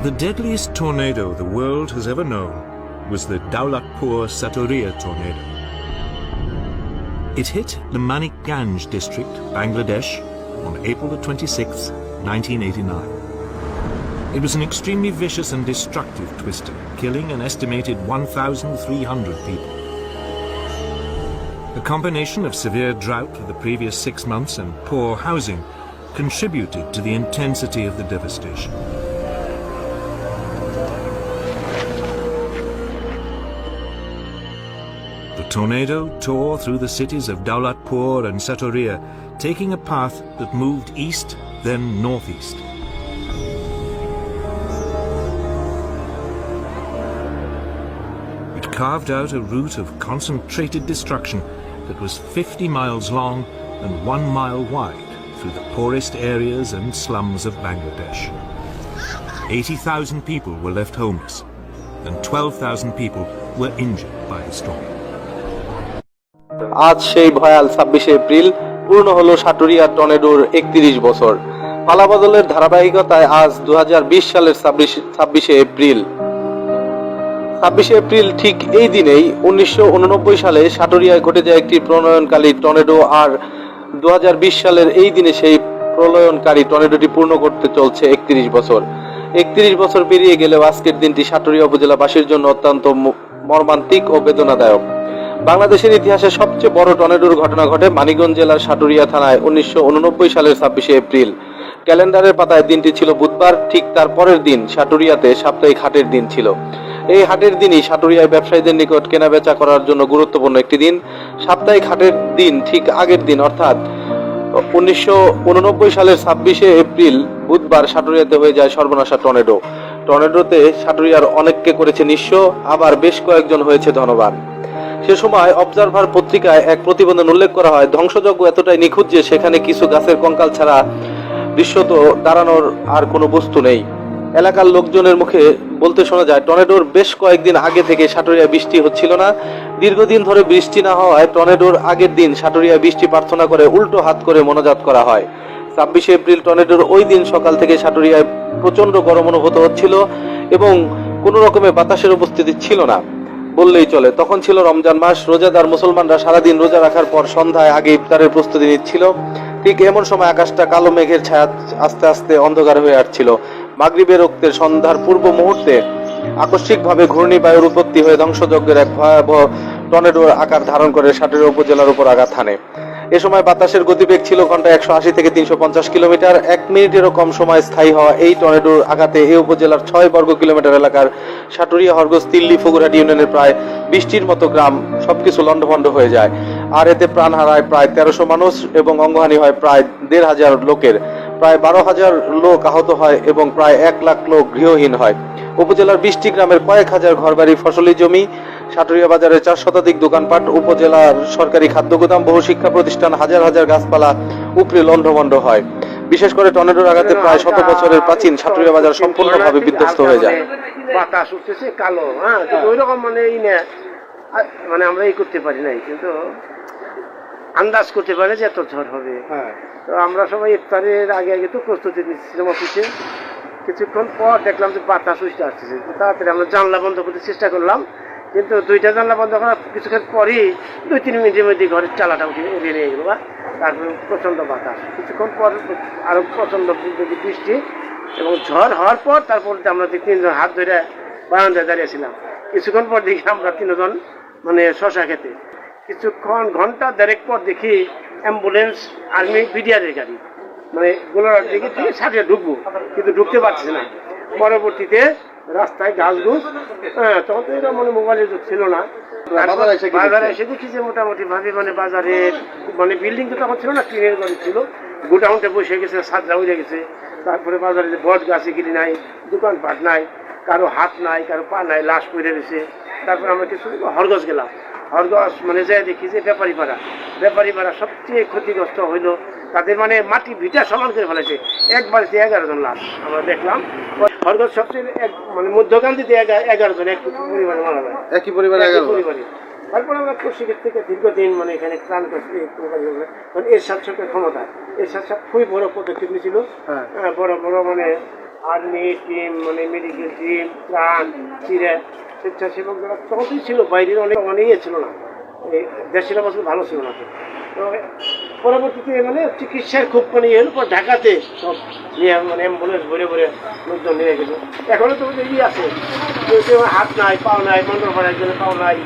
The deadliest tornado the world has ever known was the Daulatpur Satoriya tornado. It hit the Manikganj district, Bangladesh, on April the 26th, 1989. It was an extremely vicious and destructive twister, killing an estimated 1,300 people. A combination of severe drought of the previous 6 months and poor housing contributed to the intensity of the devastation. The tornado tore through the cities of Daulatpur and Satoriya, taking a path that moved east, then northeast. It carved out a route of concentrated destruction that was 50 miles long and 1 mile wide through the poorest areas and slums of Bangladesh. 80,000 people were left homeless, and 12,000 people were injured by the storm. আজ সেই ভয়াল 26শে April পূর্ণ হলো সাটুরিয়া টর্নেডোর 31 বছর। পালাবদলের ধারাবাহিকতায় আজ 2020 সালের 26শে April. 26শে April ঠিক এই দিনেই 1989 সালে সাটুরিয়ায় ঘটে যায় একটি প্রলয়নকারী টর্নেডো, আর 2020 সালের এই দিনে সেই প্রলয়নকারী টর্নেডোটি পূর্ণ করতে চলছে 31 বছর। 31 বছর পেরিয়ে গেলেও আজকের দিনটি সাটুরিয়া উপজেলাবাসীর জন্য অত্যন্ত মর্মান্তিক ও বেদনাদায়ক। বাংলাদেশের ইতিহাসে সবচেয়ে বড় টর্নেডোর ঘটনা ঘটে মানিকগঞ্জ জেলার সাটুরিয়া থানায় 1989 সালের 26শে এপ্রিল। ক্যালেন্ডারের পাতায় দিনটি ছিল বুধবার, ঠিক তার পরের দিন সাটুরিয়াতে সাপ্তাহিক হাটের দিন ছিল। এই হাটের দিনই সাটুরিয়ায় ব্যবসায়ীদের নিকট কেনাবেচা করার জন্য গুরুত্বপূর্ণ একটি দিন। সাপ্তাহিক হাটের দিন ঠিক আগের দিন অর্থাৎ 1989 সালের 26শে এপ্রিল বুধবার সাটুরিয়াতে হয়ে যায় সর্বনাশা টর্নেডো। টর্নেডোতে সাটুরিয়ার অনেককে করেছে নিঃস্ব, আবার বেশ কয়েকজন হয়েছে ধনবান। সে সময় অবজারভার পত্রিকায় এক প্রতিবেদন উল্লেখ করা হয়, ধ্বংসযজ্ঞ এতটাই নিখুঁত যে সেখানে কিছু গাছের কঙ্কাল ছাড়া দৃশ্যত দাঁড়ানোর আর কোনো বস্তু নেই। এলাকার লোকজনের মুখে বলতে শোনা যায়, টর্নেডোর বেশ কয়েকদিন আগে থেকে সাটুরিয়া বৃষ্টি হচ্ছিল না। দীর্ঘদিন ধরে বৃষ্টি না হওয়ায় টর্নেডোর আগের দিন সাটুরিয়া বৃষ্টি প্রার্থনা করে উল্টো হাত করে মোনাজাত করা হয়। 26শে এপ্রিল টর্নেডোর ওই দিন সকাল থেকে সাটুরিয়ায় প্রচন্ড গরম অনুভূত হচ্ছিল এবং কোনো রকমের বাতাসের উপস্থিতি ছিল না বললেই চলে। তখন ছিল রমজান মাস। রোজাদার মুসলমানরা সারাদিন রোজা রাখার পর সন্ধ্যায় আগে ইফতারের প্রস্তুতি নিচ্ছিল। ঠিক এমন সময় আকাশটা কালো মেঘের ছায়া আস্তে আস্তে অন্ধকার হয়ে আসছিল। মাগরিবের রক্তের সন্ধ্যার পূর্ব মুহূর্তে আকস্মিকভাবে ঘূর্ণিবায়ুর উৎপত্তি হয়ে ধ্বংসযজ্ঞের এক ভয়াবহ টর্নেডোর আকার ধারণ করে সাটুরিয়া উপজেলার উপর আঘাত হানে। এ সময় বাতাসের গতিবেগ ছিল ঘন্টায় 180 থেকে 350 কিলোমিটার। 1 মিনিটেরও কম সময় স্থায়ী হওয়া এই টর্নেডোর আঘাতে এই উপজেলার 6 বর্গ কিলোমিটার এলাকার সাটুরিয়া, হরগজ, তিল্লি, ফুগুরহাট ইউনিয়নের প্রায় 20টির মতো গ্রাম সবকিছু লণ্ডভণ্ড হয়ে যায়। আর এতে প্রাণ হারায় প্রায় 1300 মানুষ এবং অঙ্গহানি হয় প্রায় 1,500 লোকের। প্রায় 12,000 লোক আহত হয় এবং প্রায় 1 লাখ লোক গৃহহীন হয়। উপজেলার 20টি গ্রামের কয়েক হাজার ঘরবাড়ি, ফসলি জমি, সাটুরিয়া বাজারে 4 শতাধিক দোকানপাট, উপজেলার সরকারি খাদ্য গুদাম, বহু শিক্ষা প্রতিষ্ঠান, হাজার হাজার গাছপালা উপড়ে লণ্ডভণ্ড হয়। বিশেষ করে টর্নেডোর আঘাতে প্রায় 100 বছরের প্রাচীন সাটুরিয়া বাজার সম্পূর্ণভাবে বিধ্বস্ত হয়ে যায়। বাতাস উঠতেছে কালো, ওই রকম মানে আমরা এই করতে পারি নাই, কিন্তু আন্দাজ করতে পারে যে এত ঝড় হবে। তো আমরা সবাই ইফতারের আগে আগে তো প্রস্তুতি নিচ্ছিলাম অফিসে। কিছুক্ষণ পর দেখলাম যে বাতাস উঠতে আসতেছে। তাড়াতাড়ি আমরা জানলা বন্ধ করতে চেষ্টা করলাম, কিন্তু 2টা জানলা বন্ধ করার কিছুক্ষণ পরই 2-3 মিনিটের মধ্যে ঘরের চালাটা উড়িয়ে নিয়ে গেল। তারপরে প্রচণ্ড বাতাস, কিছুক্ষণ পর আরো প্রচণ্ড বৃষ্টি এবং ঝড় হওয়ার পর তারপর আমরা 3জন হাত ধরে বারান্দায় দাঁড়িয়েছিলাম। কিছুক্ষণ পর দেখি আমরা 3জন মানে শশা খেতে। কিছুক্ষণ ঘন্টা 1.5 পর দেখি অ্যাম্বুলেন্স, আর্মি, বিডিআরের গাড়ি, মানে গোলার দিকে থেকে সাথে ঢুকবো, কিন্তু ঢুকতে পারছি না। পরবর্তীতে রাস্তায় গাছগুছ, তখন তো এটা মানে মোবাইলের যুগ ছিল না। বাজারে এসে দেখি যে মোটামুটি ভাবে মানে বাজারে মানে বিল্ডিং তো তখন ছিল না, টিনের ঘর ছিল, গোডাউনটা বসে গেছে, ছাদরা উড়ে গেছে। তারপরে বাজারে বট গাছে গিরি নাই, দোকানপাট নাই, কারো হাত নাই, কারো পা নাই, লাশ পড়ে রয়েছে। তারপরে আমরা কিছু হরগজ গেলাম। হরগজ মানে যাই দেখি যে ব্যাপারী পাড়া সবচেয়ে ক্ষতিগ্রস্ত হইল। তাদের মানে মাটি ভিটা সমান করে ফেলেছে। এক বাড়িতে 11 জন লাশ আমরা দেখলাম। হরগজ সবচেয়ে মানে মধ্যকান্তিতে 11 জন এক পরিবারে মারা যায়, একই পরিবারে। তারপরে আমরা কৃষিকের থেকে দীর্ঘদিন মানে এখানে প্রাণ করছি। এরশাদ সরকার ক্ষমতা, এরশাদ সাহেব খুবই বড় পদক্ষেপ নিয়েছিল। বড় বড় মানে আর্মি টিম মানে মেডিকেল টিম ত্রাণ চিরে স্বেচ্ছাসেবক যারা তখনই ছিল, বাইরের অনেক ছিল না, এই দেশের অবস্থা ভালো ছিল না। তো পরবর্তীতে মানে চিকিৎসার খুব মানে ইয়ে হলো, পর ঢাকাতে সব নিয়ে মানে অ্যাম্বুলেন্স ভরে ভরে লোকজন নিয়ে গেল। এখনো তো এই আছে, কেউ কেউ হাত নাই পাও নাই, মন্ডল পাড়ার জন্য পাও নাই,